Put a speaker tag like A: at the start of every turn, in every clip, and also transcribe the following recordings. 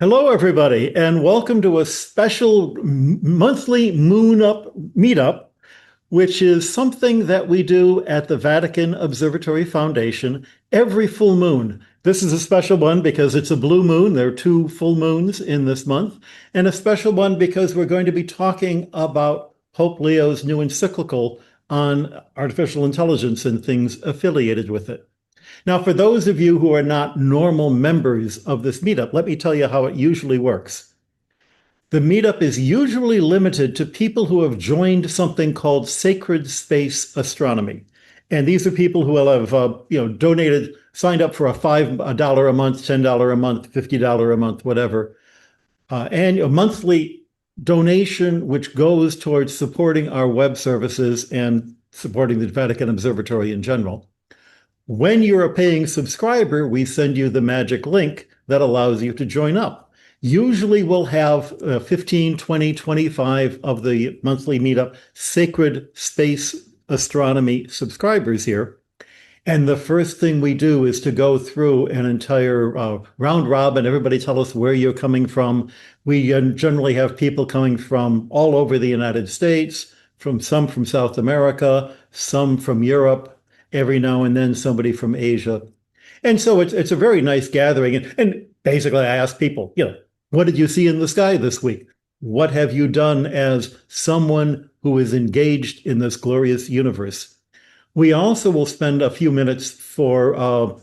A: Hello, everybody, and welcome to a special monthly Moon Up meetup, which is something that we do at the Vatican Observatory Foundation every full moon. This is a special one because it's a blue moon. There are two full moons in this month, and a special one because we're going to be talking about Pope Leo's new encyclical on artificial intelligence and things affiliated with it. Now, for those of you who are not normal members of this meetup, let me tell you how it usually works. The meetup is usually limited to people who have joined something called Sacred Space Astronomy. And these are people who will have donated, signed up for a $5 a month, $10 a month, $50 a month, whatever, and a monthly donation, which goes towards supporting our web services and supporting the Vatican Observatory in general. When you're a paying subscriber, we send you the magic link that allows you to join up. Usually we'll have 15, 20, 25 of the monthly meetup Sacred Space Astronomy subscribers here. And the first thing we do is to go through an entire round robin. Everybody tell us where you're coming from. We generally have people coming from all over the United States, some from South America, some from Europe, every now and then somebody from Asia. And so it's a very nice gathering. And basically I ask people, what did you see in the sky this week? What have you done as someone who is engaged in this glorious universe? We also will spend a few minutes for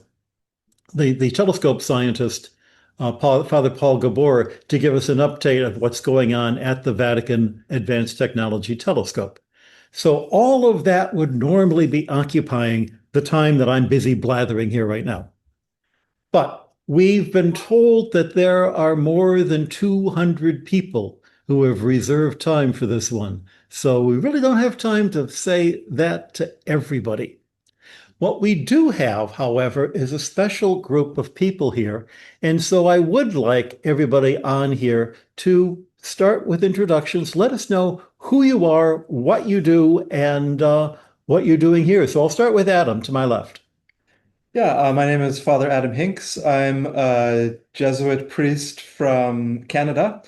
A: the telescope scientist, Father Paul Gabor, to give us an update of what's going on at the Vatican Advanced Technology Telescope. So all of that would normally be occupying the time that I'm busy blathering here right now. But we've been told that there are more than 200 people who have reserved time for this one. So we really don't have time to say that to everybody. What we do have, however, is a special group of people here. And so I would like everybody on here to start with introductions. Let us know who you are, what you do, and what you're doing here. So I'll start with Adam to my left.
B: Yeah, my name is Father Adam Hincks. I'm a Jesuit priest from Canada.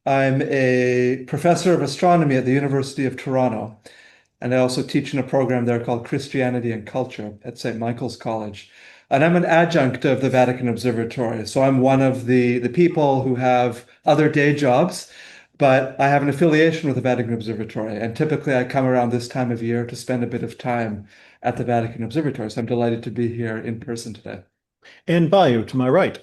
B: I'm a professor of astronomy at the University of Toronto, and I also teach in a program there called Christianity and Culture at St. Michael's College. And I'm an adjunct of the Vatican Observatory. So I'm one of the people who have other day jobs, but I have an affiliation with the Vatican Observatory. And typically I come around this time of year to spend a bit of time at the Vatican Observatory. So I'm delighted to be here in person today.
A: And Bayu to my right.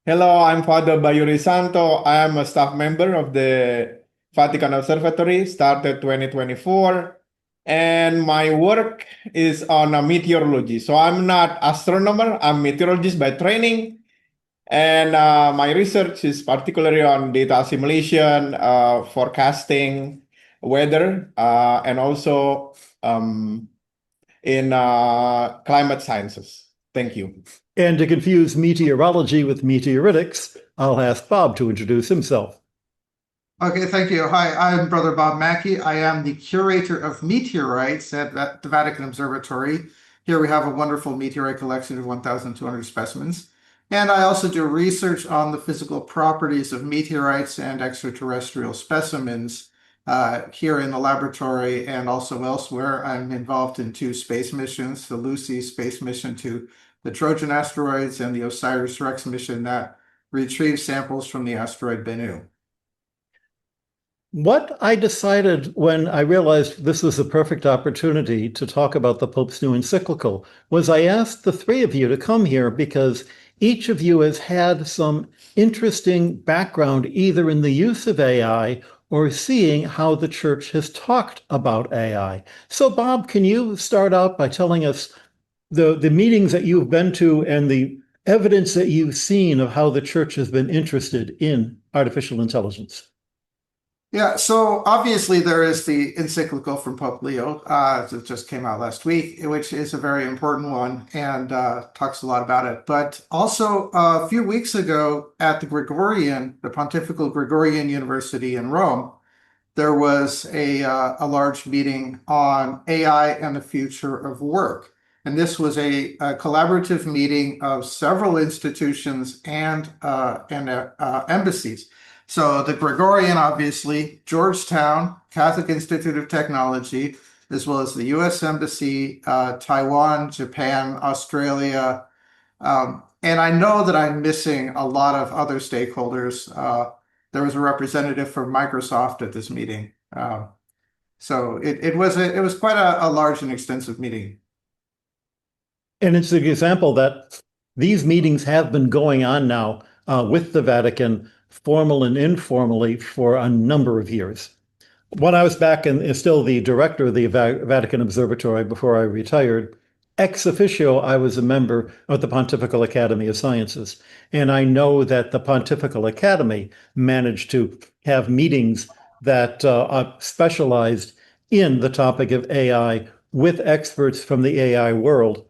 C: Hello, I'm Father Bayu Risanto. I am a staff member of the Vatican Observatory, started 2024, and my work is on meteorology. So I'm not astronomer, I'm meteorologist by training, and my research is particularly on data assimilation, forecasting, weather, and also in climate sciences. Thank you.
A: And to confuse meteorology with meteoritics, I'll ask Bob to introduce himself.
D: Okay, thank you. Hi, I'm Brother Bob Macke. I am the curator of meteorites at the Vatican Observatory. Here we have a wonderful meteorite collection of 1,200 specimens. And I also do research on the physical properties of meteorites and extraterrestrial specimens here in the laboratory and also elsewhere. I'm involved in two space missions, the Lucy space mission to the Trojan asteroids and the OSIRIS-REx mission that retrieves samples from the asteroid Bennu.
A: What I decided when I realized this was the perfect opportunity to talk about the Pope's new encyclical was I asked the three of you to come here because each of you has had some interesting background either in the use of AI or seeing how the church has talked about AI. So Bob, can you start out by telling us the meetings that you've been to and the evidence that you've seen of how the church has been interested in artificial intelligence?
D: Yeah, so obviously there is the encyclical from Pope Leo that just came out last week, which is a very important one and talks a lot about it. But also a few weeks ago at the Pontifical Gregorian University in Rome, there was a large meeting on AI and the future of work. And this was a collaborative meeting of several institutions and embassies. So the Gregorian, obviously, Georgetown, Catholic Institute of Technology, as well as the U.S. Embassy, Taiwan, Japan, Australia. And I know that I'm missing a lot of other stakeholders. There was a representative from Microsoft at this meeting. So it was quite a large and extensive meeting.
A: And it's an example that these meetings have been going on now with the Vatican, formal and informally, for a number of years. When I was back and still the director of the Vatican Observatory before I retired, ex officio, I was a member of the Pontifical Academy of Sciences. And I know that the Pontifical Academy managed to have meetings that are specialized in the topic of AI with experts from the AI world.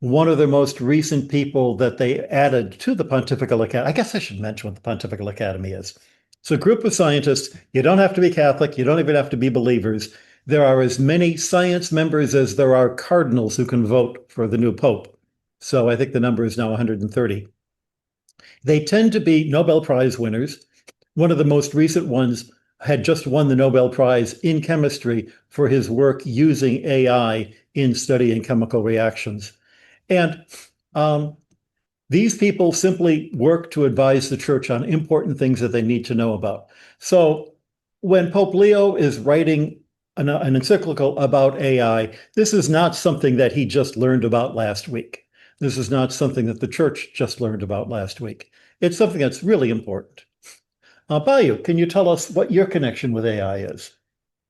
A: One of the most recent people that they added to the Pontifical Academy, I guess I should mention what the Pontifical Academy is. It's a group of scientists. You don't have to be Catholic. You don't even have to be believers. There are as many science members as there are cardinals who can vote for the new pope. So I think the number is now 130. They tend to be Nobel Prize winners. One of the most recent ones had just won the Nobel Prize in chemistry for his work using AI in studying chemical reactions. And these people simply work to advise the church on important things that they need to know about. So when Pope Leo is writing an encyclical about AI, this is not something that he just learned about last week. This is not something that the church just learned about last week. It's something that's really important. Bayu, can you tell us what your connection with AI is?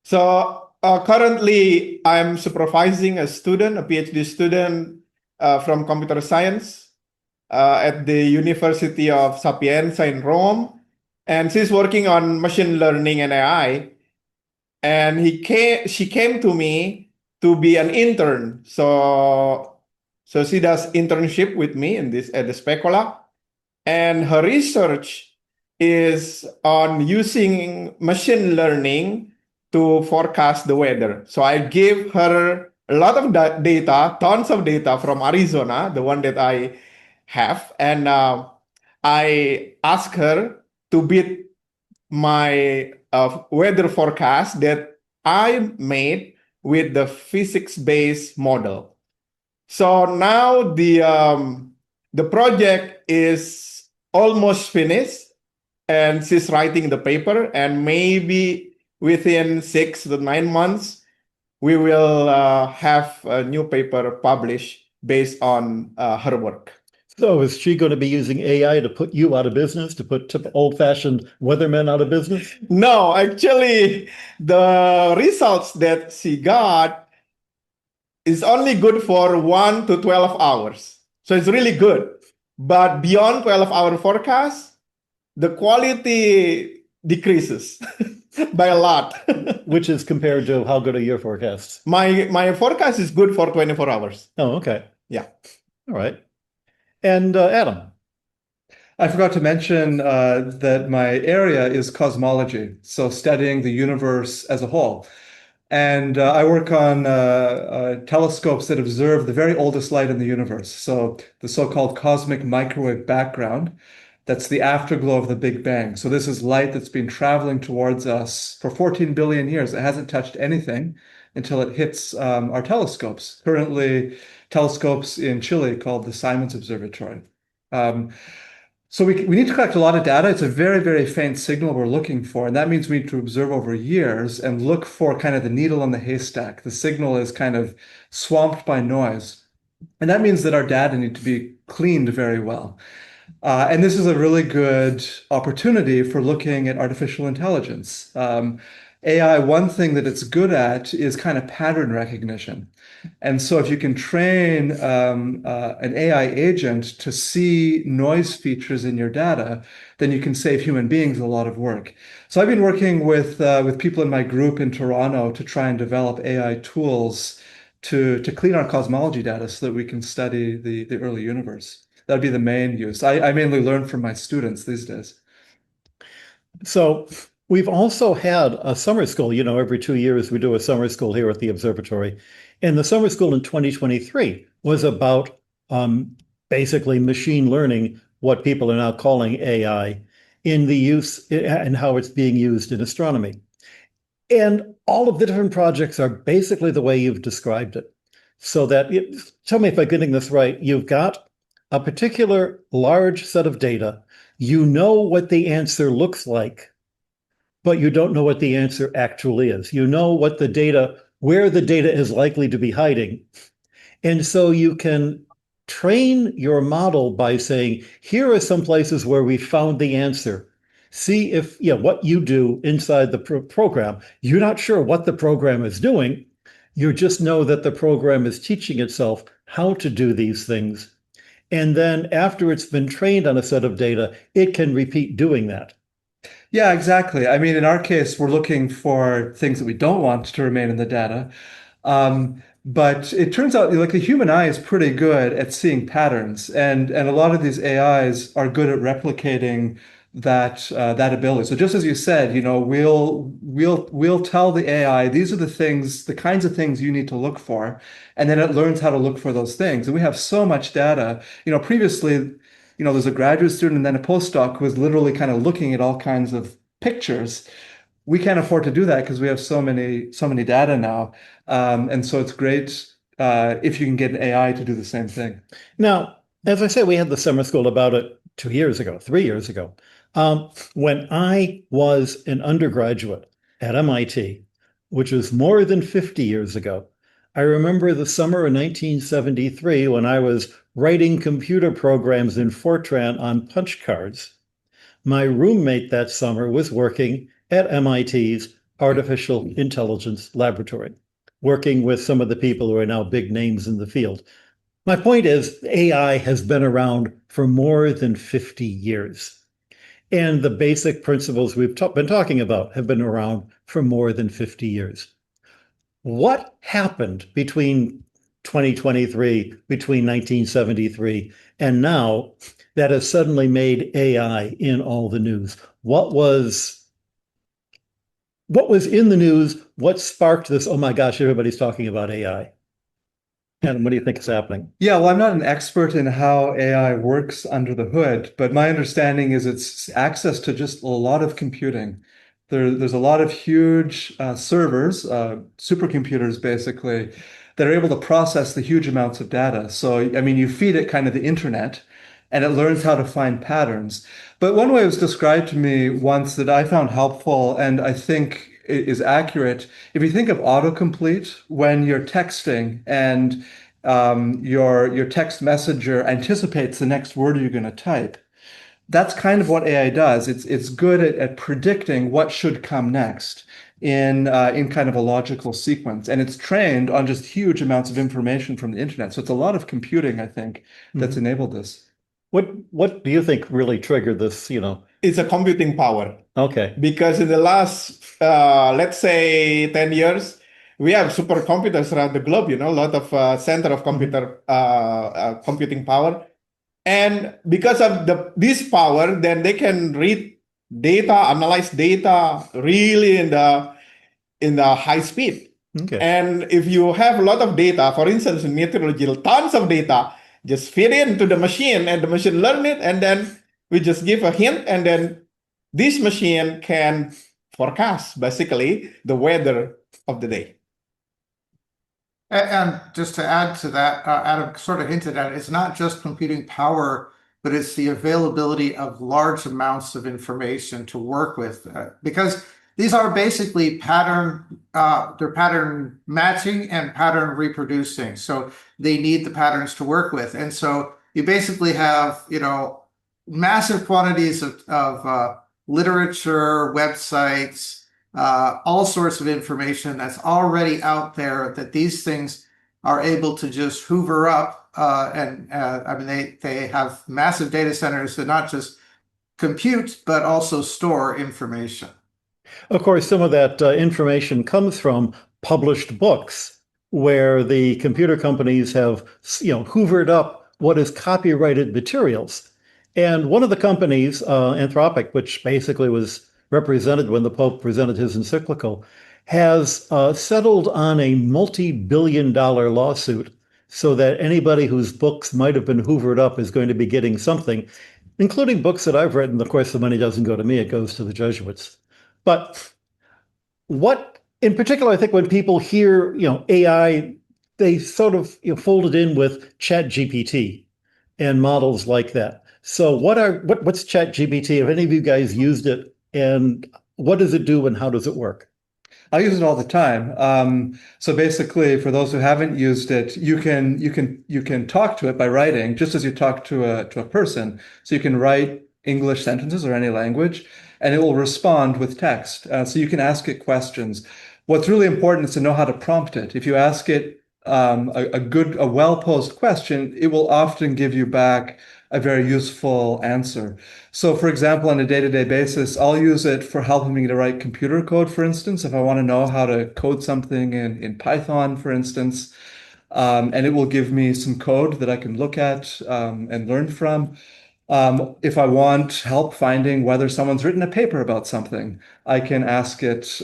C: So currently, I'm supervising a student, a PhD student from computer science at the University of Sapienza in Rome. And she's working on machine learning and AI. And she came to me to be an intern. So she does internship with me in this at the Specola. And her research is on using machine learning to forecast the weather. So I give her a lot of data, tons of data from Arizona, the one that I have, and I ask her to beat my weather forecast that I made with the physics-based model. So now the project is almost finished, and she's writing the paper, and maybe within 6 to 9 months, we will have a new paper published based on her work.
A: So is she going to be using AI to put you out of business, to put old-fashioned weathermen out of business?
C: No, actually, the results that she got is only good for 1 to 12 hours. So it's really good. But beyond 12-hour forecast, the quality decreases by a lot.
A: Which is compared to how good are your forecasts?
C: My forecast is good for 24 hours.
A: Oh, okay.
C: Yeah.
A: All right. And Adam.
B: I forgot to mention that my area is cosmology, so studying the universe as a whole. And I work on telescopes that observe the very oldest light in the universe, so the so-called cosmic microwave background. That's the afterglow of the Big Bang. So this is light that's been traveling towards us for 14 billion years. It hasn't touched anything until it hits our telescopes. Currently, telescopes in Chile called the Simons Observatory. So we need to collect a lot of data. It's a very, very faint signal we're looking for. And that means we need to observe over years and look for kind of the needle in the haystack. The signal is kind of swamped by noise. And that means that our data need to be cleaned very well. And this is a really good opportunity for looking at artificial intelligence. AI, one thing that it's good at is kind of pattern recognition. And so if you can train an AI agent to see noise features in your data, then you can save human beings a lot of work. So I've been working with people in my group in Toronto to try and develop AI tools to clean our cosmology data so that we can study the early universe. That'd be the main use. I mainly learn from my students these days.
A: So We've also had a summer school. Every 2 years we do a summer school here at the observatory. And the summer school in 2023 was about basically machine learning, what people are now calling AI, in the use and how it's being used in astronomy. And all of the different projects are basically the way you've described it. So that, tell me if I'm getting this right, you've got a particular large set of data. You know what the answer looks like, but you don't know what the answer actually is. You know what the data, where the data is likely to be hiding. And so you can train your model by saying, here are some places where we found the answer. See if, what you do inside the program. You're not sure what the program is doing. You just know that the program is teaching itself how to do these things. And then after it's been trained on a set of data, it can repeat doing that.
B: Yeah, exactly. I mean, in our case, we're looking for things that we don't want to remain in the data. But it turns out like the human eye is pretty good at seeing patterns, and a lot of these AIs are good at replicating that ability. So just as you said, we'll tell the AI these are the kinds of things you need to look for, and then it learns how to look for those things. And we have so much data. Previously, there's a graduate student and then a postdoc who was literally kind of looking at all kinds of pictures. We can't afford to do that because we have so many data now. And so it's great if you can get an AI to do the same thing.
A: Now, as I say, we had the summer school about it 2 years ago, 3 years ago. When I was an undergraduate at MIT, which was more than 50 years ago, I remember the summer of 1973 when I was writing computer programs in Fortran on punch cards. My roommate that summer was working at MIT's Artificial Intelligence Laboratory, working with some of the people who are now big names in the field. My point is, AI has been around for more than 50 years. And the basic principles we've been talking about have been around for more than 50 years. What happened between 2023, between 1973 and now that has suddenly made AI in all the news? What was in the news? What sparked this? Oh my gosh, everybody's talking about AI. And what do you think is happening?
B: Yeah, well, I'm not an expert in how AI works under the hood, but my understanding is it's access to just a lot of computing. There's a lot of huge servers, supercomputers basically, that are able to process the huge amounts of data. So, I mean, you feed it kind of the internet and it learns how to find patterns. But one way it was described to me once that I found helpful and I think is accurate, if you think of autocomplete when you're texting and your text messenger anticipates the next word you're going to type, that's kind of what AI does. It's good at predicting what should come next in kind of a logical sequence, and it's trained on just huge amounts of information from the internet. So it's a lot of computing, I think, that's enabled this.
A: What do you think really triggered this?
C: It's a computing power.
A: Okay.
C: Because in the last, let's say, 10 years, we have supercomputers around the globe, a lot of center of computing power. And because of this power, then they can read data, analyze data really in the high speed.
A: Okay.
C: And if you have a lot of data, for instance, in meteorology, tons of data, just feed into the machine and the machine learn it, and then we just give a hint, and then this machine can forecast basically the weather of the day.
D: And just to add to that, Adam sort of hinted at, it's not just computing power, but it's the availability of large amounts of information to work with. Because these are basically they're pattern matching and pattern reproducing. So they need the patterns to work with. And so you basically have, massive quantities of literature, websites, all sorts of information that's already out there that these things are able to just hoover up. They have massive data centers that not just compute, but also store information.
A: Of course, some of that information comes from published books where the computer companies have, hoovered up what is copyrighted materials. And one of the companies, Anthropic, which basically was represented when the Pope presented his encyclical, has settled on a multi-billion-dollar lawsuit so that anybody whose books might have been hoovered up is going to be getting something, including books that I've written. Of course, the money doesn't go to me, it goes to the Jesuits. But what, in particular, I think when people hear, AI, they sort of fold it in with Chat GPT and models like that. So what's Chat GPT? Have any of you guys used it, and what does it do and how does it work?
B: I use it all the time. So basically, for those who haven't used it, you can talk to it by writing, just as you talk to a person. So you can write English sentences or any language, and it will respond with text. So you can ask it questions. What's really important is to know how to prompt it. If you ask it a well-posed question, it will often give you back a very useful answer. So, for example, on a day-to-day basis, I'll use it for helping me to write computer code, for instance, if I want to know how to code something in Python, for instance. And it will give me some code that I can look at and learn from. If I want help finding whether someone's written a paper about something, I can ask it,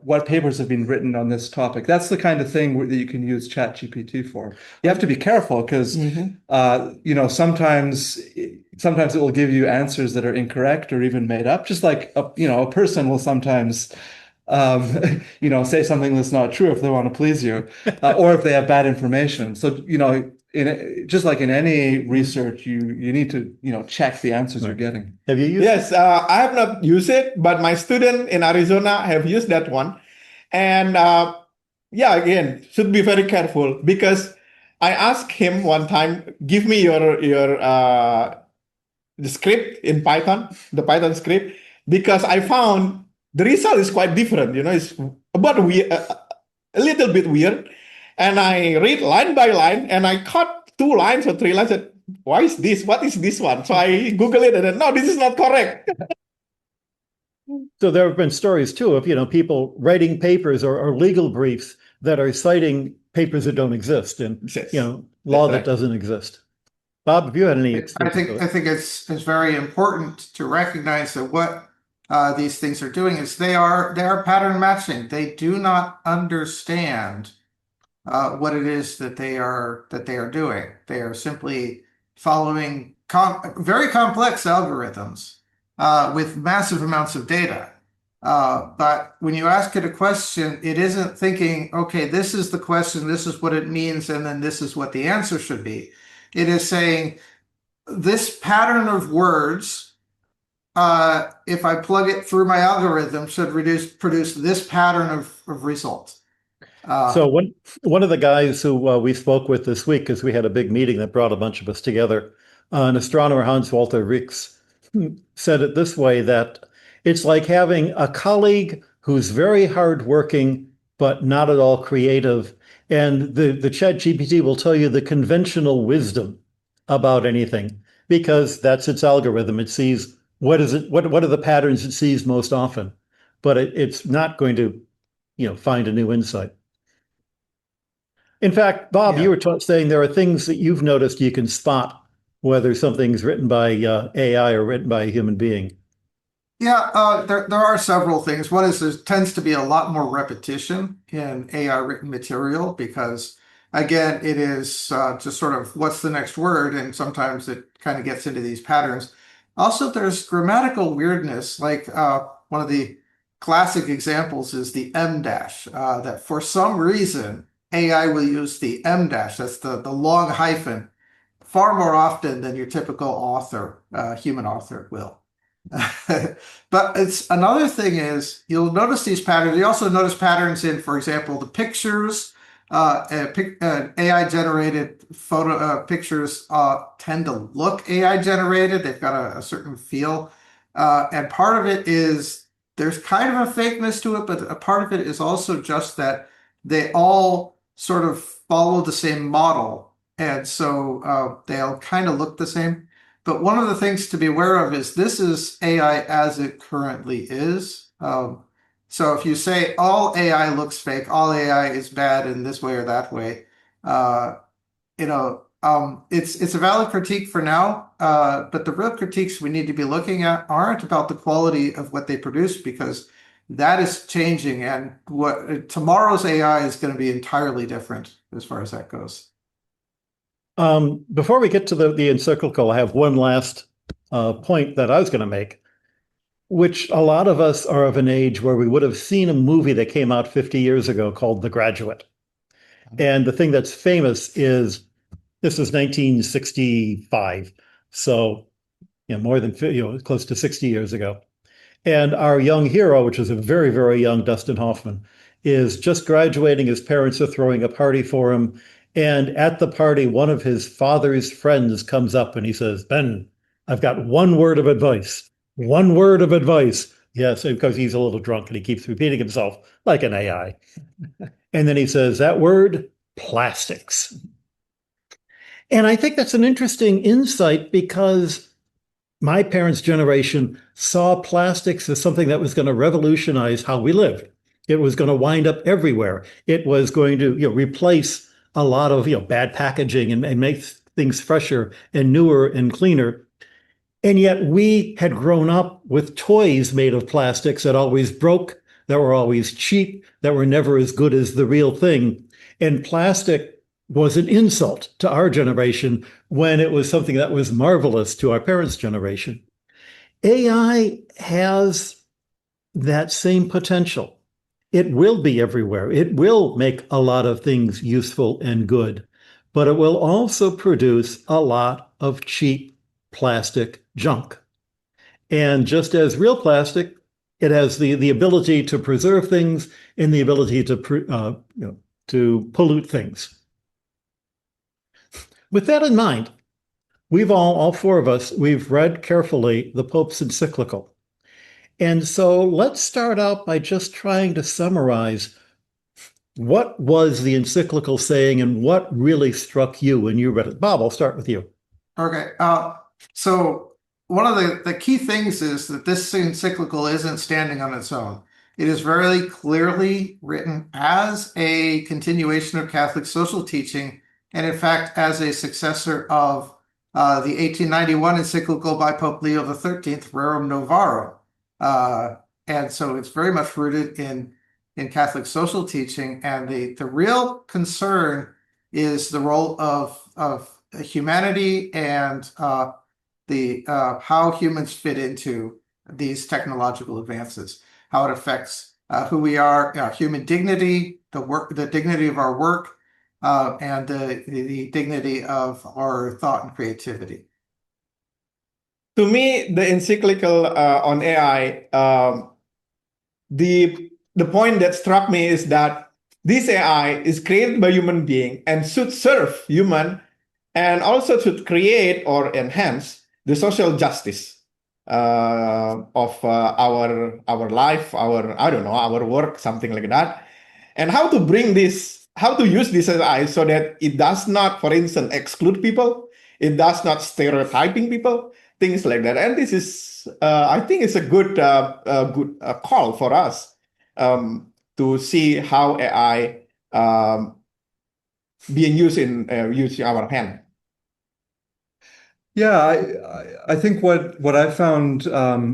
B: what papers have been written on this topic. That's the kind of thing that you can use ChatGPT for. You have to be careful because, sometimes it will give you answers that are incorrect or even made up. Just like a person will sometimes say something that's not true if they want to please you, or if they have bad information. So, just like in any research, you need to check the answers you're getting.
A: Have you used
C: Yes, I have not used it, but my student in Arizona have used that one. And again, should be very careful because I asked him one time, give me your the script in Python, the Python script, because I found the result is quite different. It's about a little bit weird. And I read line by line, and I caught 2 lines or 3 lines. And why is this? What is this one? So I Google it, and then, no, this is not correct.
A: So there have been stories too of people writing papers or legal briefs that are citing papers that don't exist and
C: Yes,
A: law
C: that's
A: that
C: right.
A: doesn't exist. Bob, have you had any
D: I
A: experience with it?
D: think it's very important to recognize that what these things are doing is they are pattern matching. They do not understand what it is that they are doing. They are simply following very complex algorithms with massive amounts of data. But when you ask it a question, it isn't thinking, okay, this is the question, this is what it means, and then this is what the answer should be. It is saying this pattern of words, if I plug it through my algorithm, should produce this pattern of results.
A: So one of the guys who we spoke with this week, because we had a big meeting that brought a bunch of us together, an astronomer, Hans-Walter Rix, said it this way, that it's like having a colleague who's very hardworking, but not at all creative. And the Chat GPT will tell you the conventional wisdom about anything, because that's its algorithm. It sees what are the patterns it sees most often, but it's not going to, find a new insight. In fact, Bob, you were saying there are things that you've noticed you can spot whether something's written by AI or written by a human being.
D: Yeah, there are several things. One is there tends to be a lot more repetition in AI written material because, again, it is just sort of what's the next word, and sometimes it kind of gets into these patterns. Also, there's grammatical weirdness, like one of the classic examples is the M dash, that for some reason AI will use the M dash, that's the long hyphen, far more often than your typical author, human author will. But it's another thing is you'll notice these patterns. You also notice patterns in, for example, the pictures. AI generated photo pictures tend to look AI generated. They've got a certain feel, and part of it is there's kind of a fakeness to it, but a part of it is also just that they all sort of follow the same model, and so they'll kind of look the same. But one of the things to be aware of is this is AI as it currently is. So if you say all AI looks fake, all AI is bad in this way or that way, It's a valid critique for now, but the real critiques we need to be looking at aren't about the quality of what they produce, because that is changing, and what tomorrow's AI is going to be entirely different as far as that goes.
A: Before we get to the encyclical, I have one last point that I was going to make, which a lot of us are of an age where we would have seen a movie that came out 50 years ago called The Graduate. And the thing that's famous is this was 1965, so more than close to 60 years ago. And our young hero, which is a very, very young Dustin Hoffman, is just graduating. His parents are throwing a party for him. And at the party, one of his father's friends comes up and he says, "Ben, I've got one word of advice. One word of advice." Yes, because he's a little drunk and he keeps repeating himself like an AI. And then he says, that word, plastics. And I think that's an interesting insight, because my parents' generation saw plastics as something that was going to revolutionize how we lived. It was going to wind up everywhere. It was going to replace a lot of bad packaging and make things fresher and newer and cleaner. And yet we had grown up with toys made of plastics that always broke, that were always cheap, that were never as good as the real thing. And plastic was an insult to our generation when it was something that was marvelous to our parents' generation. AI has that same potential. It will be everywhere. It will make a lot of things useful and good, but it will also produce a lot of cheap plastic junk. And just as real plastic, it has the ability to preserve things and the ability to pollute things. With that in mind, we've all four of us, we've read carefully the Pope's Encyclical. And so let's start out by just trying to summarize what was the encyclical saying and what really struck you when you read it. Bob, I'll start with you.
D: Okay. So one of the key things is that this encyclical isn't standing on its own. It is very clearly written as a continuation of Catholic social teaching, and in fact, as a successor of the 1891 encyclical by Pope Leo XIII, Rerum Novarum. And so it's very much rooted in Catholic social teaching, and the real concern is the role of humanity and how humans fit into these technological advances, how it affects who we are, human dignity, the dignity of our work, and the dignity of our thought and creativity.
C: To me, the encyclical on AI, the point that struck me is that this AI is created by human being and should serve human, and also should create or enhance the social justice of our life, our work, something like that. And how to bring this, how to use this AI so that it does not, for instance, exclude people, it does not stereotyping people, things like that. And this is, I think it's a good call for us to see how AI being used in our hand.
B: Yeah, I think what I found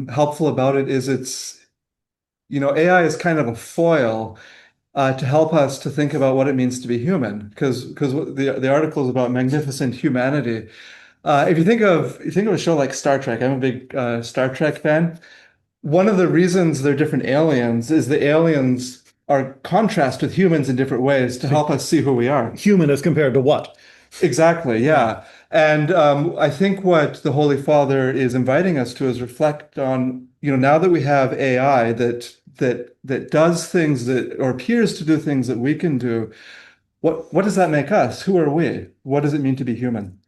B: helpful about it is AI is kind of a foil to help us to think about what it means to be human, because the article is about magnificent humanity. If you think of a show like Star Trek, I'm a big Star Trek fan. One of the reasons they're different aliens is the aliens are contrast with humans in different ways to help us see who we are.
A: Human as compared to what?
B: Exactly, yeah. And I think what the Holy Father is inviting us to is reflect on, now that we have AI that does things or appears to do things that we can do, what does that make us? Who are we? What does it mean to be human?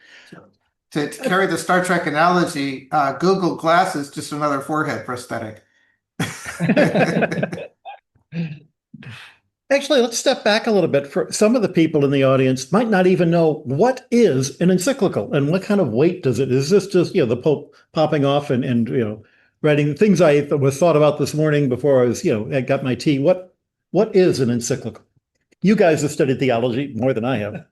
D: To carry the Star Trek analogy, Google Glass is just another forehead prosthetic.
A: Actually, let's step back a little bit. For some of the people in the audience might not even know what is an encyclical and what kind of weight does it. Is this just the Pope popping off and writing things I was thought about this morning before I was I got my tea? What is an encyclical? You guys have studied theology more than I have.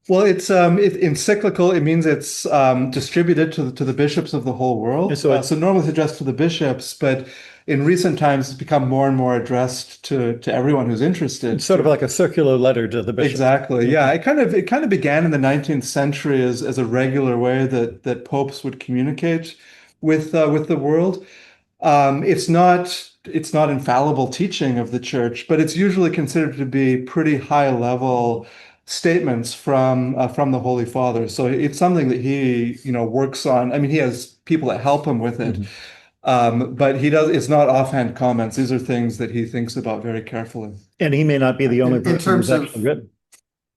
B: Well, it's encyclical. It means it's distributed to the bishops of the whole world.
A: And so it's
B: So normally it's addressed to the bishops, but in recent times it's become more and more addressed to everyone who's interested.
A: sort of like a circular letter to the bishop.
B: Exactly. Yeah. It kind of began in the 19th century as a regular way that popes would communicate with the world. It's not infallible teaching of the church, but it's usually considered to be pretty high level statements from the Holy Father. So it's something that he, works on. I mean, he has people that help him with it. But it's not offhand comments. These are things that he thinks about very carefully.
A: And he may not be the only
D: In
A: person
D: terms
A: who's
D: of
A: actually written.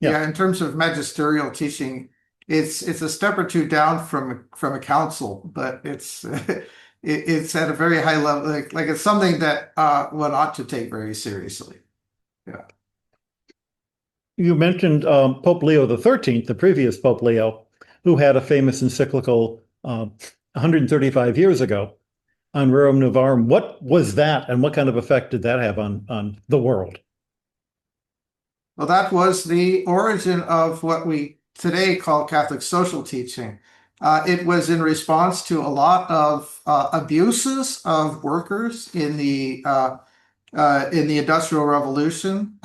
A: Yeah.
D: Yeah, in terms of magisterial teaching, it's a step or two down from a council, but it's at a very high level. Like it's something that one ought to take very seriously. Yeah.
A: You mentioned Pope Leo the 13th, the previous Pope Leo, who had a famous encyclical 135 years ago on Rerum Novarum. What was that, and what kind of effect did that have on the world?
D: Well, that was the origin of what we today call Catholic social teaching. It was in response to a lot of abuses of workers in the Industrial Revolution.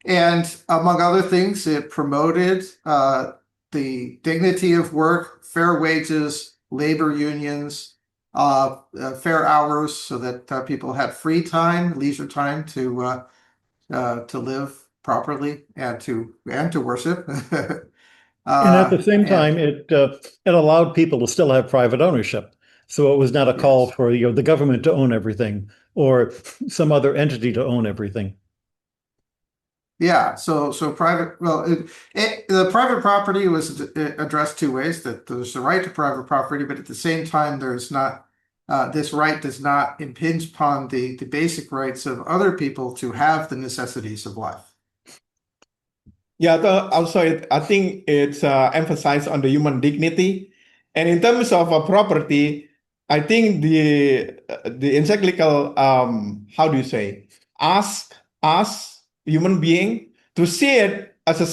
D: And among other things, it promoted the dignity of work, fair wages, labor unions, fair hours, so that people had free time, leisure time to live properly and to worship.
A: And at the same
D: And
A: time, it allowed people to still have private ownership. So it was not a call
D: yes.
A: for the government to own everything or some other entity to own everything.
D: Yeah, so private, well, the private property was addressed two ways, that there's the right to private property, but at the same time, there's not, this right does not impinge upon the basic rights of other people to have the necessities of life.
C: Yeah, also I think it's emphasized on the human dignity, and in terms of property, I think the encyclical how do you say, ask us human being to see it as a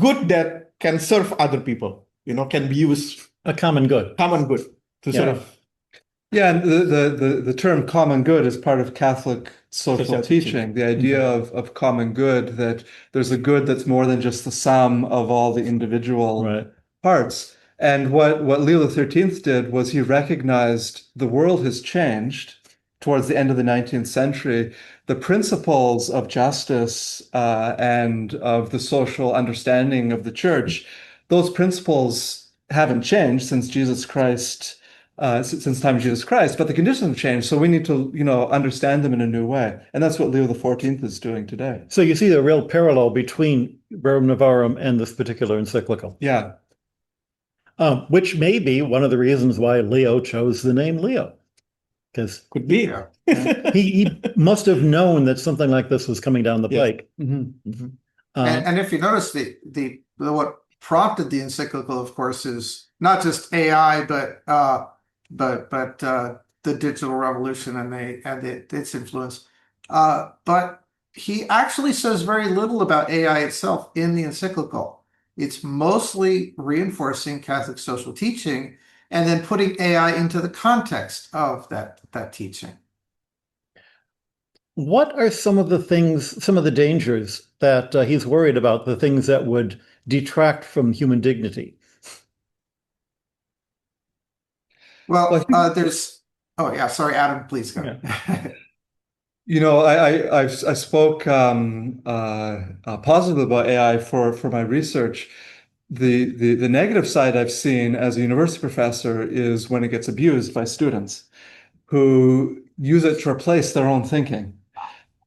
C: good that can serve other people. Can be used
A: A common good.
C: to sort of
B: Yeah, and the term common good is part of Catholic social
C: social
B: teaching.
C: teaching.
B: The idea of common good, that there's a good that's more than just the sum of all the individual
A: Right.
B: parts. And what Leo the 13th did was he recognized the world has changed towards the end of the 19th century. The principles of justice and of the social understanding of the church, those principles haven't changed since Jesus Christ, since the time of Jesus Christ, but the conditions have changed. So we need to, understand them in a new way. And that's what Leo the 14th is doing today.
A: So you see the real parallel between Rerum Novarum and this particular encyclical.
B: Yeah.
A: Which may be one of the reasons why Leo chose the name Leo. Because
C: Could be.
D: Yeah.
A: he must have known that something like this was coming down the
C: Yes.
A: pike.
D: And if you notice the what prompted the encyclical, of course, is not just AI, but the digital revolution and its influence. But he actually says very little about AI itself in the encyclical. It's mostly reinforcing Catholic social teaching and then putting AI into the context of that teaching.
A: What are some of the dangers that he's worried about, the things that would detract from human dignity?
D: Well, there's, oh yeah, sorry, Adam, please go.
B: I spoke positively about AI for my research. The negative side I've seen as a university professor is when it gets abused by students who use it to replace their own thinking,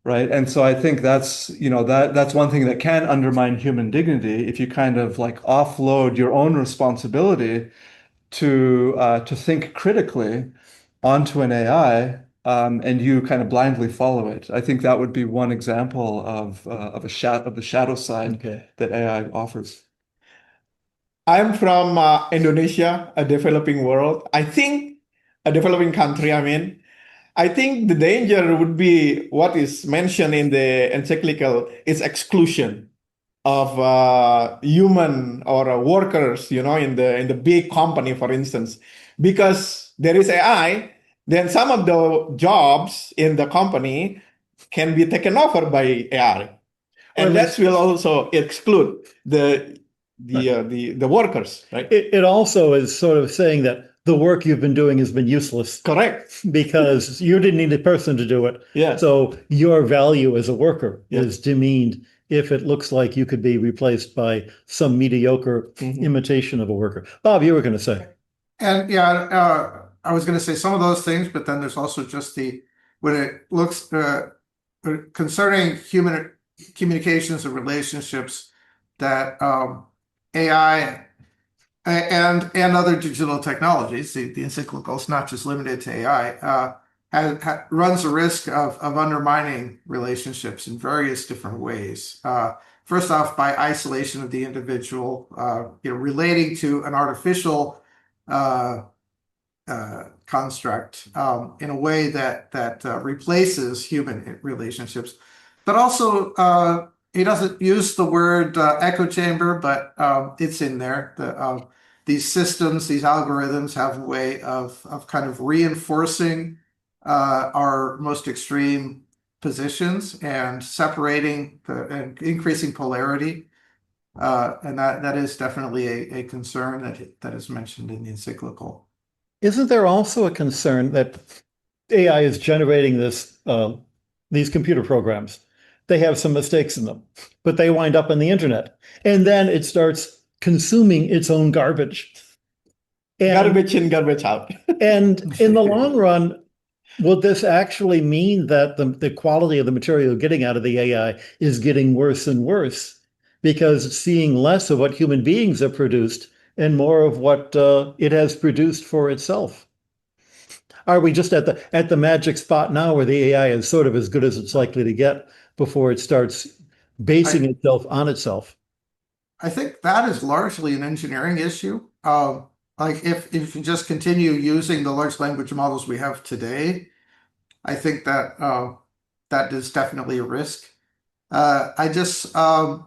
B: right? And so I think that's one thing that can undermine human dignity if you kind of like offload your own responsibility to think critically onto an AI. And you kind of blindly follow it. I think that would be one example of the shadow side that AI offers.
C: I'm from Indonesia, a developing world. I think a developing country, I mean. I think the danger would be what is mentioned in the encyclical is exclusion of human or workers, in the big company, for instance, because there is AI, then some of the jobs in the company can be taken over by AI,
A: Or
C: and
A: at
C: that
A: least
C: will also exclude the workers, right?
A: it also is sort of saying that the work you've been doing has been useless
C: Correct.
A: because you didn't need a person to do it.
C: Yeah.
A: So your value as a worker
C: Yeah.
A: is demeaned if it looks like you could be replaced by some mediocre imitation of a worker. Bob, you were going to say.
D: And yeah, I was going to say some of those things, but then there's also just when it looks concerning human communications and relationships that AI and other digital technologies, the encyclical is not just limited to AI, runs a risk of undermining relationships in various different ways. First off, by isolation of the individual, relating to an artificial construct in a way that replaces human relationships. But also, he doesn't use the word echo chamber, but it's in there. These systems, these algorithms have a way of kind of reinforcing our most extreme positions and separating and increasing polarity. And that is definitely a concern that is mentioned in the encyclical.
A: Isn't there also a concern that AI is generating these computer programs? They have some mistakes in them, but they wind up on the internet, and then it starts consuming its own garbage.
C: Garbage in, garbage out.
A: And in the long run, will this actually mean that the quality of the material you're getting out of the AI is getting worse and worse because it's seeing less of what human beings have produced and more of what it has produced for itself? Are we just at the magic spot now where the AI is sort of as good as it's likely to get before it starts basing itself on itself?
D: I think that is largely an engineering issue. Like if you just continue using the large language models we have today, I think that is definitely a risk. I just sort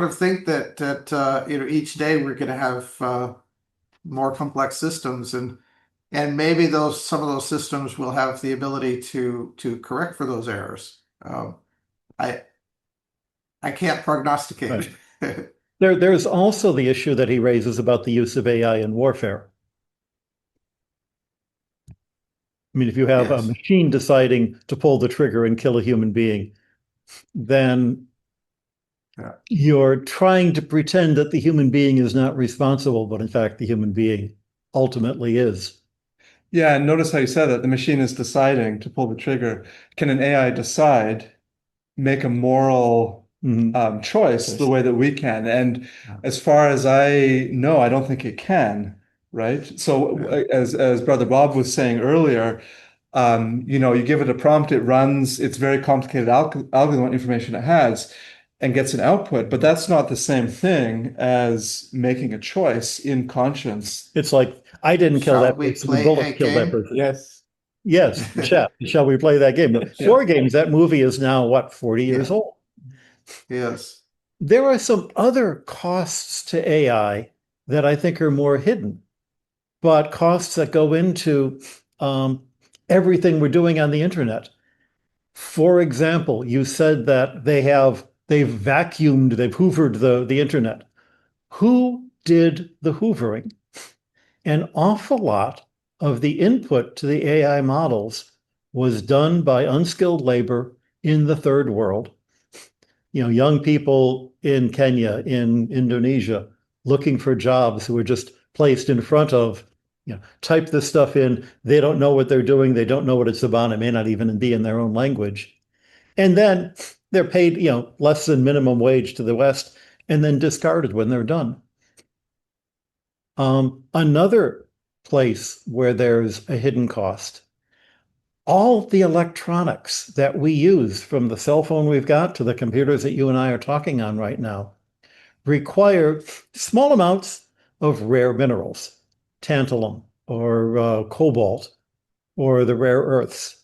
D: of think that each day we're going to have more complex systems, and maybe some of those systems will have the ability to correct for those errors. I can't prognosticate.
A: Right. There's also the issue that he raises about the use of AI in warfare. I mean, if you have a
D: Yes.
A: machine deciding to pull the trigger and kill a human being, then
D: Yeah.
A: you're trying to pretend that the human being is not responsible, but in fact, the human being ultimately is.
B: Yeah, and notice how you said that the machine is deciding to pull the trigger. Can an AI decide, make a moral choice the way that we can? And as far as I know, I don't think it can, right? So as Brother Bob was saying earlier, you give it a prompt, it runs its very complicated algorithm, what information it has, and gets an output. But that's not the same thing as making a choice in conscience.
A: It's like, I didn't kill
D: Shall
A: that
D: we
A: person, the
D: play
A: bullet
D: a
A: killed that
D: game?
A: person.
C: Yes.
A: Yes, shall we play that game? War Games, that movie is now, what, 40 years
D: Yeah.
A: old?
D: Yes.
A: There are some other costs to AI that I think are more hidden, but costs that go into everything we're doing on the internet. For example, you said that they've vacuumed, they've hoovered the internet. Who did the hoovering? An awful lot of the input to the AI models was done by unskilled labor in the third world. Young people in Kenya, in Indonesia, looking for jobs who were just placed in front of, type this stuff in. They don't know what they're doing. They don't know what it's about. It may not even be in their own language. And then they're paid, less than minimum wage to the West and then discarded when they're done. Another place where there's a hidden cost, all the electronics that we use, from the cell phone we've got to the computers that you and I are talking on right now, require small amounts of rare minerals, tantalum or cobalt or the rare earths.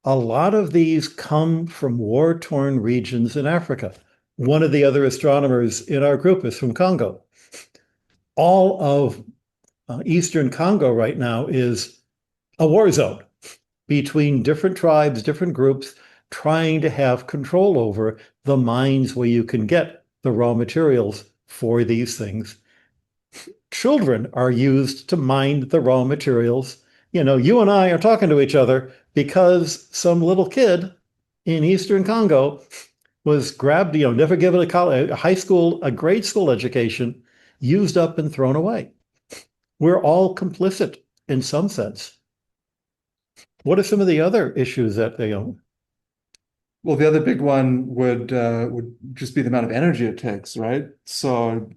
A: A lot of these come from war-torn regions in Africa, One of the other astronomers in our group is from Congo. All of Eastern Congo right now is a war zone between different tribes, different groups, trying to have control over the mines where you can get the raw materials for these things. Children are used to mine the raw materials. You and I are talking to each other because some little kid in Eastern Congo was grabbed, never given a grade school education, used up and thrown away. We're all complicit in some sense. What are some of the other issues that they own?
B: Well, the other big one would just be the amount of energy it takes, right? So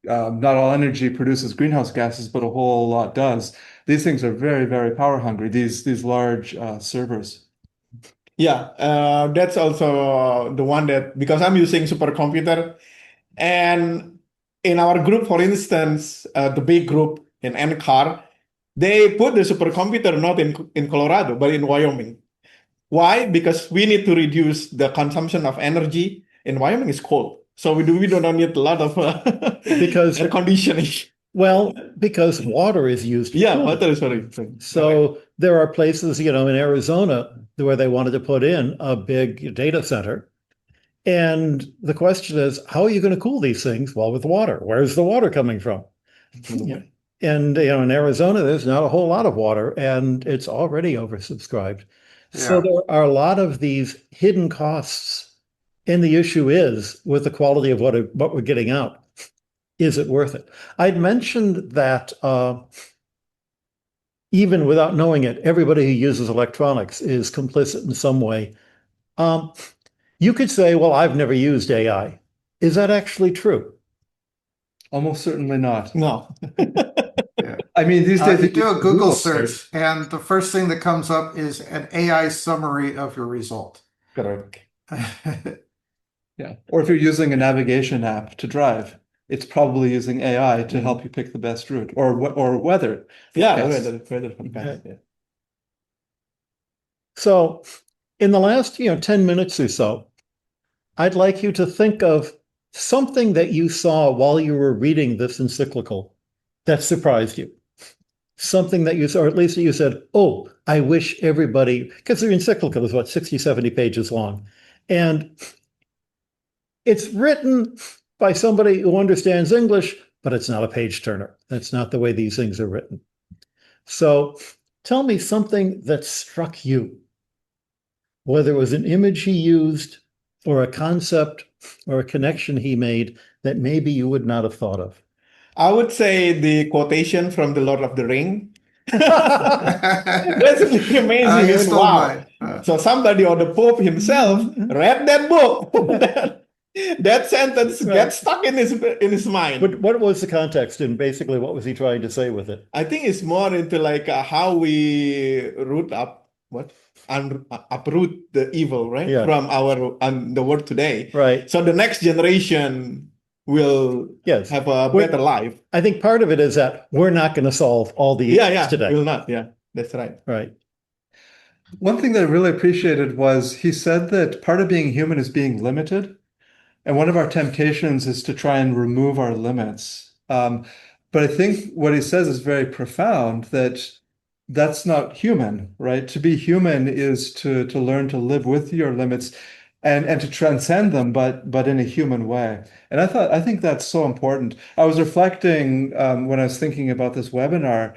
B: not all energy produces greenhouse gases, but a whole lot does. These things are very, very power hungry, these large servers.
C: Yeah, that's also the one that, because I'm using supercomputer, and in our group, for instance, the big group in NCAR, they put the supercomputer not in Colorado, but in Wyoming. Why? Because we need to reduce the consumption of energy. In Wyoming is cold, so we don't need a lot of
A: Because
C: air conditioning.
A: Well, because water is used.
C: Yeah, water is very important.
A: So there are places, in Arizona where they wanted to put in a big data center. And the question is, how are you going to cool these things? Well, with water. Where's the water coming from? Yeah. And in Arizona, there's not a whole lot of water, and it's already oversubscribed. So
D: Yeah.
A: there are a lot of these hidden costs. And the issue is with the quality of what we're getting out. Is it worth it? I'd mentioned that even without knowing it, everybody who uses electronics is complicit in some way. You could say, well, I've never used AI. Is that actually true?
B: Almost certainly not.
C: No.
D: Yeah.
B: I mean, these days
D: You
B: they
D: do a
B: use
D: Google search, and the first thing that comes up is an AI summary of your result.
B: Correct. Yeah. Or if you're using a navigation app to drive, it's probably using AI to help you pick the best route or weather.
C: Yeah,
B: forecast.
C: weather forecast. Yeah.
A: So in the last 10 minutes or so, I'd like you to think of something that you saw while you were reading this encyclical that surprised you. Something that you saw, or at least that you said, oh, I wish everybody, because the encyclical is 60, 70 pages long. And it's written by somebody who understands English, but it's not a page turner. That's not the way these things are written. So tell me something that struck you, whether it was an image he used or a concept or a connection he made that maybe you would not have thought of.
C: I would say the quotation from the Lord of the Ring. That's really amazing.
D: You
C: I mean,
D: stole
C: wow.
D: mine.
C: So somebody or the Pope himself read that book. That sentence gets stuck in his mind.
A: But what was the context and basically what was he trying to say with it?
C: I think it's more into like how we uproot the evil, right?
A: Yeah.
C: From the world today.
A: Right.
C: So the next generation will have a better life.
A: I think part of it is that we're not going to solve all the issues today.
C: We'll not. Yeah, that's right.
A: Right.
B: One thing that I really appreciated was he said that part of being human is being limited. And one of our temptations is to try and remove our limits. But I think what he says is very profound, that that's not human, right? To be human is to learn to live with your limits and to transcend them, but in a human way. And I think that's so important. I was reflecting when I was thinking about this webinar,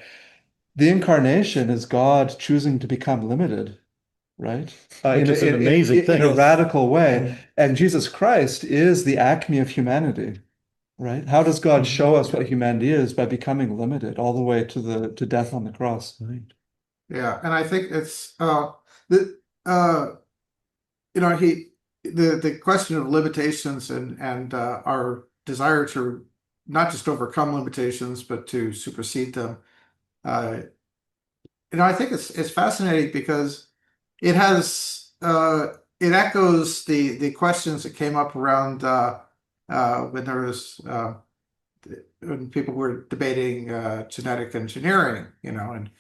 B: the incarnation is God choosing to become limited, right?
A: Which is an amazing thing.
B: In a radical way. And Jesus Christ is the acme of humanity, right? How does God show us what humanity is? By becoming limited all the way to death on the cross. Right.
D: Yeah, and I think it's the question of limitations and our desire to not just overcome limitations but to supersede them. I think it's fascinating because it has it echoes the questions that came up around when there was when people were debating genetic engineering, and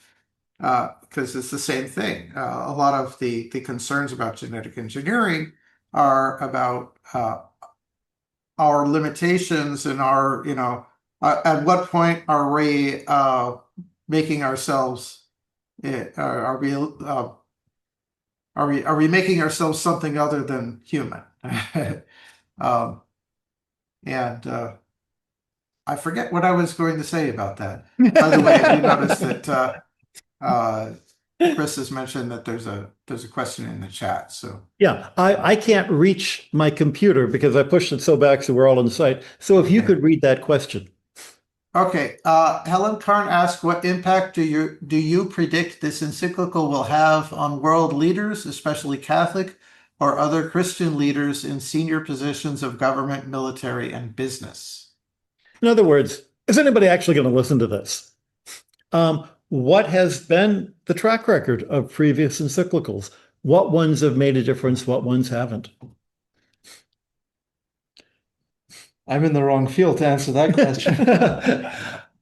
D: because it's the same thing. A lot of the concerns about genetic engineering are about our limitations and our, at what point are we making ourselves, are we making ourselves something other than human? Um, and I forget what I was going to say about that. By the way, I do notice that Chris has mentioned that there's a question in the chat. So
A: Yeah, I can't reach my computer because I pushed it so back so we're all in sight. So if you
D: Okay.
A: could read that question.
D: Okay, Helen Karn asked, what impact do you predict this encyclical will have on world leaders, especially Catholic or other Christian leaders in senior positions of government, military, and business?
A: In other words, is anybody actually going to listen to this? What has been the track record of previous encyclicals? What ones have made a difference? What ones haven't?
B: I'm in the wrong field to answer that question.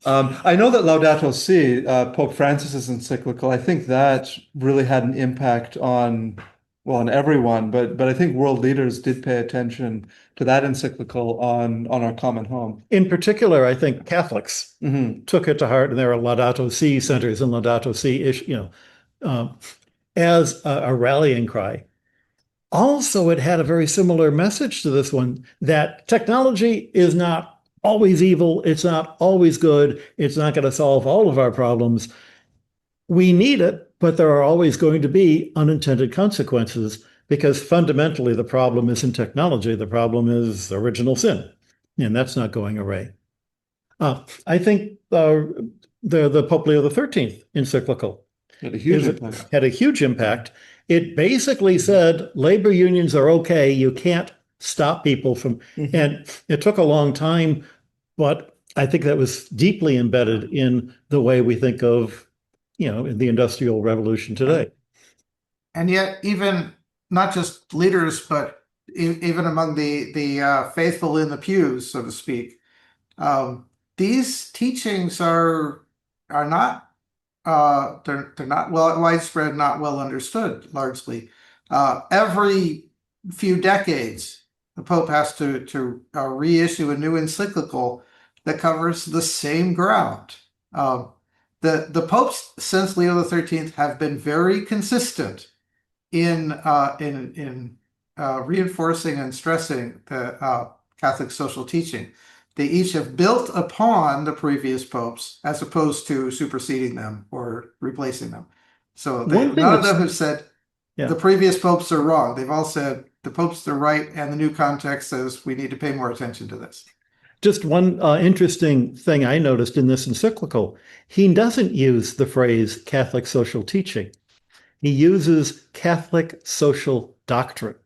B: I know that Laudato Si, Pope Francis's encyclical, I think that really had an impact on everyone, but I think world leaders did pay attention to that encyclical on our common home.
A: In particular, I think Catholics
B: Mhm.
A: took it to heart, and there are Laudato Si centers and Laudato Si as a rallying cry. Also, it had a very similar message to this one, that technology is not always evil. It's not always good. It's not going to solve all of our problems. We need it, but there are always going to be unintended consequences because fundamentally the problem isn't technology. The problem is original sin, and that's not going away. I think the Pope Leo XIII encyclical
B: Had a huge impact.
A: had a huge impact. It basically said labor unions are okay. You can't stop people from, and it took a long time, but I think that was deeply embedded in the way we think of, in the Industrial Revolution today.
D: And yet, even not just leaders, but even among the faithful in the pews, so to speak, these teachings are not they're not well widespread, not well understood. Largely, every few decades, the Pope has to reissue a new encyclical that covers the same ground. The popes since Leo XIII have been very consistent in reinforcing and stressing the Catholic social teaching. They each have built upon the previous popes as opposed to superseding them or replacing them. So none of them have said the previous popes are wrong. They've all said the popes are right, and the new context says we need to pay more attention to this.
A: Just one interesting thing I noticed in this encyclical, he doesn't use the phrase Catholic social teaching. He uses Catholic social doctrine,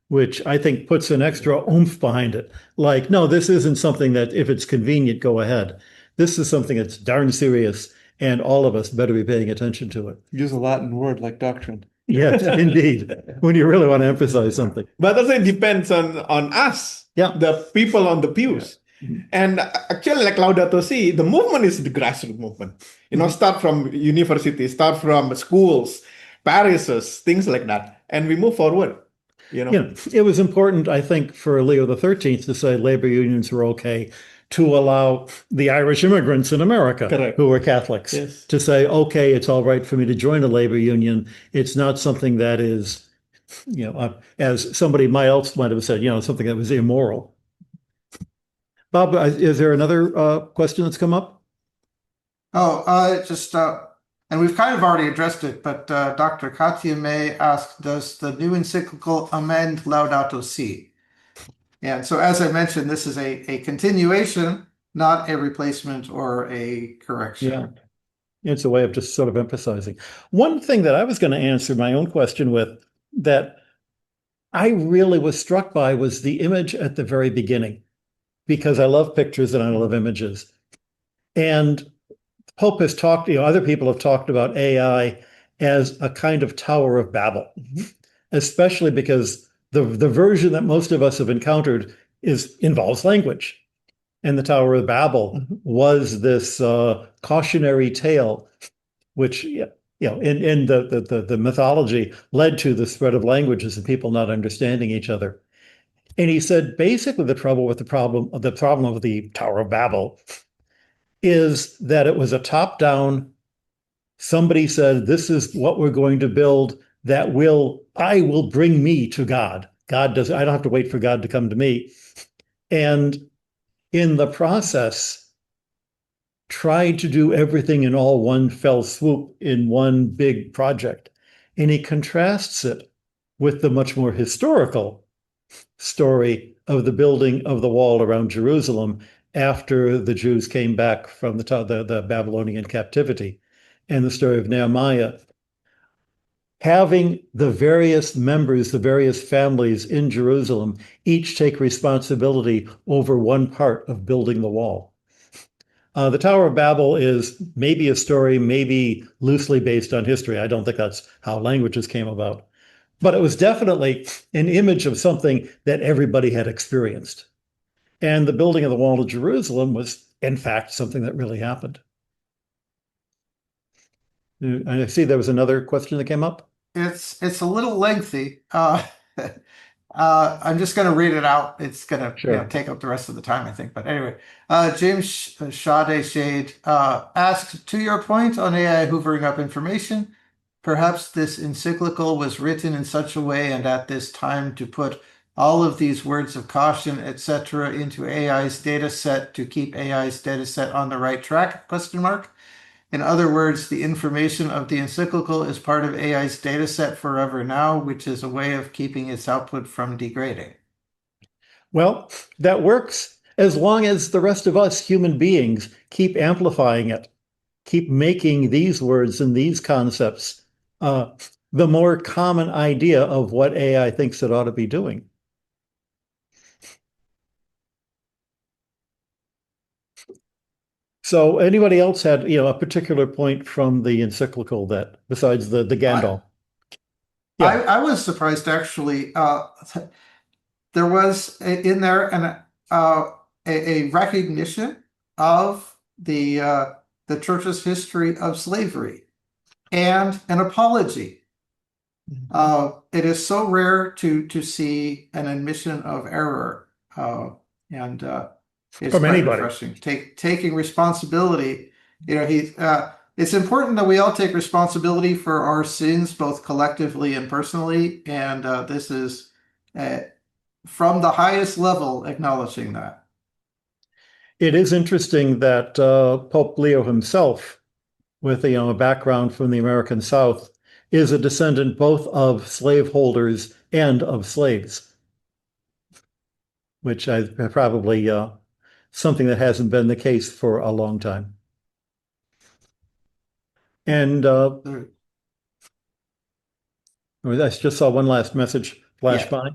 A: which I think puts an extra oomph behind it. Like, no, this isn't something that if it's convenient, go ahead. This is something that's darn serious, and all of us better be paying attention to it.
B: Use a Latin word like doctrine.
A: Yes, indeed, when you really want to emphasize something.
C: But also it depends on us, the people on the pews. And actually, like Laudato Si, the movement is the grassroots movement. Start from universities, start from schools, parishes, things like that. And we move forward.
A: It was important, I think, for Leo XIII to say labor unions were okay, to allow the Irish immigrants in America who were Catholics to say, okay, it's all right for me to join a labor union. It's not something that is, as somebody else might have said, something that was immoral. Bob, is there another question that's come up?
D: And we've kind of already addressed it, but Dr. Katya May asked, does the new encyclical amend Laudato Si? And so, as I mentioned, this is a continuation, not a replacement or a correction.
A: Yeah, it's a way of just sort of emphasizing. One thing that I was going to answer my own question with that I really was struck by was the image at the very beginning, because I love pictures and I love images. And Pope has talked, other people have talked about AI as a kind of Tower of Babel, especially because the version that most of us have encountered involves language. And the Tower of Babel was this cautionary tale, which, in the mythology led to the spread of languages and people not understanding each other. And he said basically the problem of the Tower of Babel is that it was a top-down. Somebody said, "This is what we're going to build I will bring me to God. I don't have to wait for God to come to me." And in the process, tried to do everything in all one fell swoop in one big project. And he contrasts it with the much more historical story of the building of the wall around Jerusalem after the Jews came back from the Babylonian captivity, and the story of Nehemiah. Having the various members, the various families in Jerusalem, each take responsibility over one part of building the wall. The Tower of Babel is maybe a story, maybe loosely based on history. I don't think that's how languages came about. But it was definitely an image of something that everybody had experienced. And the building of the Wall of Jerusalem was, in fact, something that really happened. I see there was another question that came up.
D: It's a little lengthy. I'm just going to read it out. It's going to
A: Sure.
D: take up the rest of the time, I think. But anyway, James Shade asks, to your point on AI hoovering up information, perhaps this encyclical was written in such a way and at this time to put all of these words of caution, etc., into AI's data set to keep AI's data set on the right track? Question mark. In other words, the information of the encyclical is part of AI's dataset forever now, which is a way of keeping its output from degrading.
A: Well, that works as long as the rest of us human beings keep amplifying it, keep making these words and these concepts the more common idea of what AI thinks it ought to be doing. So anybody else had, a particular point from the encyclical that, besides the Gandalf? Yeah.
D: I was surprised actually. There was in there a recognition of the church's history of slavery and an apology. It is so rare to see an admission of error, and it's
A: From
D: quite
A: anybody.
D: refreshing. Taking responsibility. It's important that we all take responsibility for our sins, both collectively and personally. And this is from the highest level acknowledging that.
A: It is interesting that Pope Leo himself, with a background from the American South, is a descendant both of slaveholders and of slaves, which I probably something that hasn't been the case for a long time. And I just saw one last message flash by.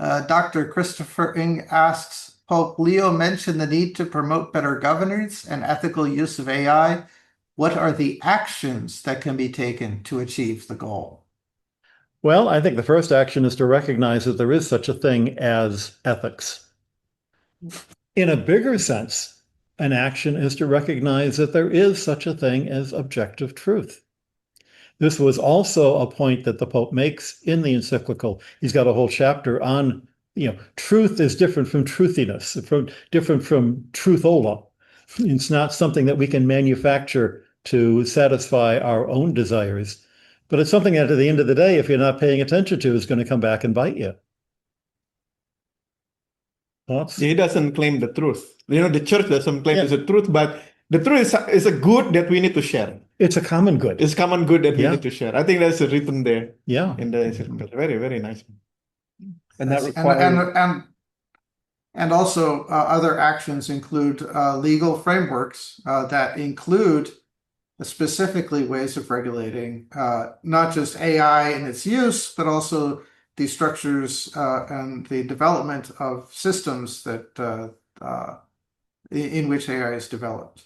D: Dr. Christopher Ng asks, Pope Leo mentioned the need to promote better governance and ethical use of AI. What are the actions that can be taken to achieve the goal?
A: Well, I think the first action is to recognize that there is such a thing as ethics. In a bigger sense, an action is to recognize that there is such a thing as objective truth. This was also a point that the Pope makes in the encyclical. He's got a whole chapter on, truth is different from truthiness, different from truthola. It's not something that we can manufacture to satisfy our own desires, but it's something that at the end of the day, if you're not paying attention to, is going to come back and bite you. Thoughts?
C: He doesn't claim the truth. The church doesn't claim it's the truth, but the truth is a good that we need to share.
A: It's a common good.
C: It's common good that we need to share. I think that's written there.
A: Yeah.
C: In the encyclical. Very, very nice.
B: And that requires
D: and also other actions include legal frameworks that include specifically ways of regulating not just AI and its use, but also the structures and the development of systems that in which AI is developed.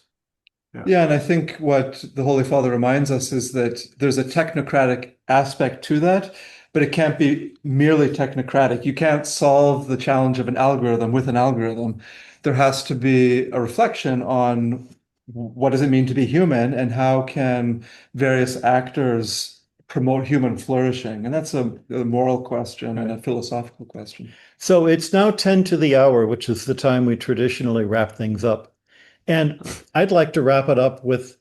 B: Yeah, and I think what the Holy Father reminds us is that there's a technocratic aspect to that, but it can't be merely technocratic. You can't solve the challenge of an algorithm with an algorithm. There has to be a reflection on what does it mean to be human and how can various actors promote human flourishing? And that's a moral question and a philosophical question.
A: So it's now 10 to the hour, which is the time we traditionally wrap things up. And I'd like to wrap it up with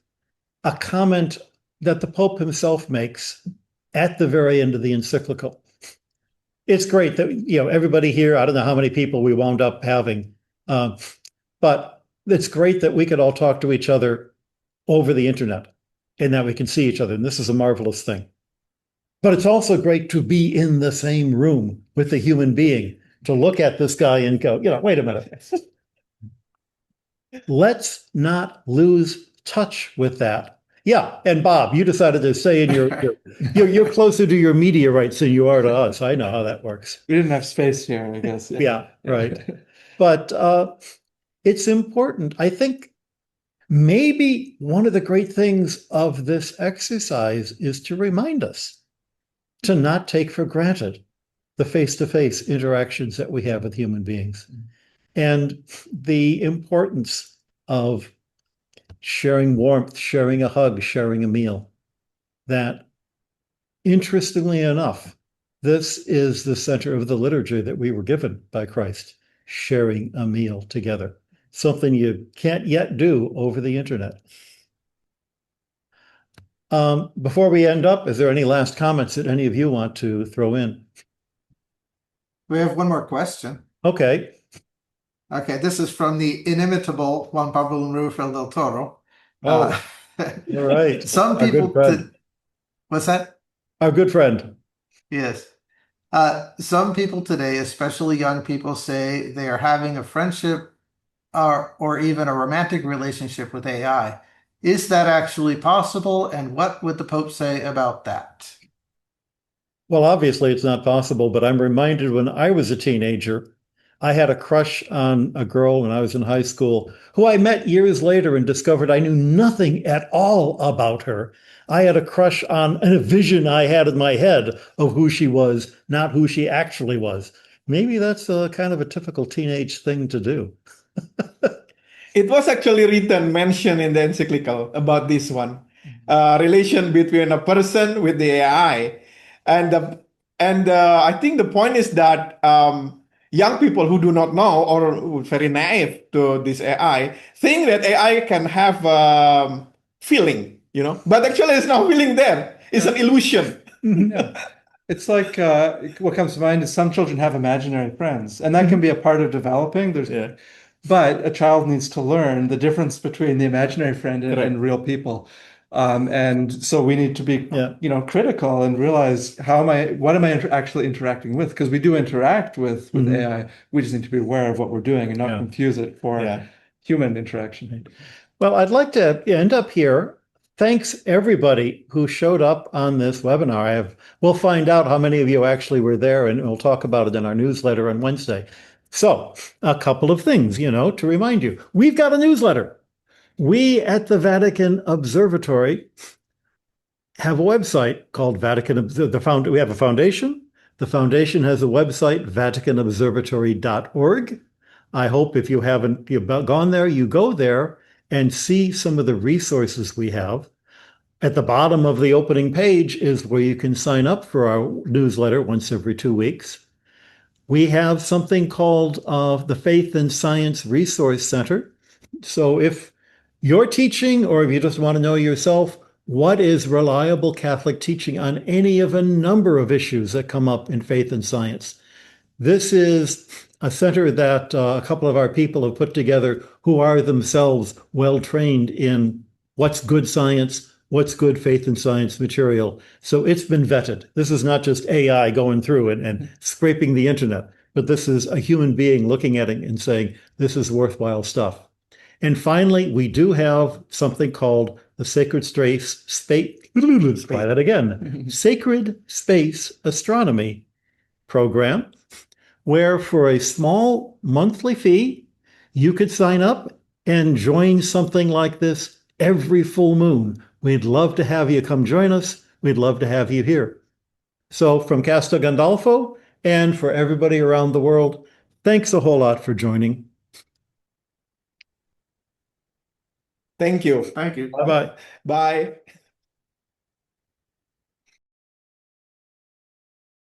A: a comment that the Pope himself makes at the very end of the encyclical. It's great that, everybody here, I don't know how many people we wound up having, but it's great that we could all talk to each other over the internet and that we can see each other. And this is a marvelous thing. But it's also great to be in the same room with a human being, to look at this guy and go, wait a minute. Let's not lose touch with that. Yeah, and Bob, you decided to say you're closer to your meteorites than you are to us. I know how that works.
B: We didn't have space here, I guess.
A: Yeah, right. But it's important. I think maybe one of the great things of this exercise is to remind us to not take for granted the face-to-face interactions that we have with human beings and the importance of sharing warmth, sharing a hug, sharing a meal. That, interestingly enough, this is the center of the liturgy that we were given by Christ, sharing a meal together, something you can't yet do over the internet. Before we end up, is there any last comments that any of you want to throw in?
D: We have one more question.
A: Okay.
D: Okay, this is from the inimitable Juan Pablo Rufel del Toro.
A: Oh, all right.
D: Some
A: Our
D: people,
A: good friend.
D: what's that?
A: Our good friend.
D: Yes. Some people today, especially young people, say they are having a friendship or even a romantic relationship with AI. Is that actually possible? And what would the Pope say about that?
A: Well, obviously it's not possible, but I'm reminded when I was a teenager, I had a crush on a girl when I was in high school who I met years later and discovered I knew nothing at all about her. I had a crush on a vision I had in my head of who she was, not who she actually was. Maybe that's a kind of a typical teenage thing to do.
C: It was actually mentioned in the encyclical about this one, relation between a person with the AI, and I think the point is that young people who do not know or who are very naive to this AI think that AI can have feeling, but actually it's not feeling there. It's an illusion.
B: Yeah. It's like what comes to mind is some children have imaginary friends, and that can be a part of developing. But a child needs to learn the difference between the imaginary friend and real people. And so we need to be, critical and realize what am I actually interacting with? Because we do interact with AI. We just need to be aware of what we're doing and not confuse it for human interaction.
A: Well, I'd like to end up here. Thanks everybody who showed up on this webinar. We'll find out how many of you actually were there, and we'll talk about it in our newsletter on Wednesday. So a couple of things, to remind you. We've got a newsletter. We at the Vatican Observatory have a website called we have a foundation. The foundation has a website, vaticanobservatory.org. I hope if you've gone there, you go there and see some of the resources we have. At the bottom of the opening page is where you can sign up for our newsletter once every 2 weeks. We have something called the Faith and Science Resource Center. So if you're teaching, or if you just want to know yourself, what is reliable Catholic teaching on any of a number of issues that come up in faith and science? This is a center that a couple of our people have put together who are themselves well-trained in what's good science, what's good faith and science material. So it's been vetted. This is not just AI going through and scraping the internet, but this is a human being looking at it and saying, this is worthwhile stuff. And finally, we do have something called the Sacred Space Astronomy program, where for a small monthly fee, you could sign up and join something like this every full moon. We'd love to have you come join us. We'd love to have you here. So from Castel Gandolfo and for everybody around the world, thanks a whole lot for joining.
C: Thank you.
D: Thank you.
A: Bye-bye.
C: Bye.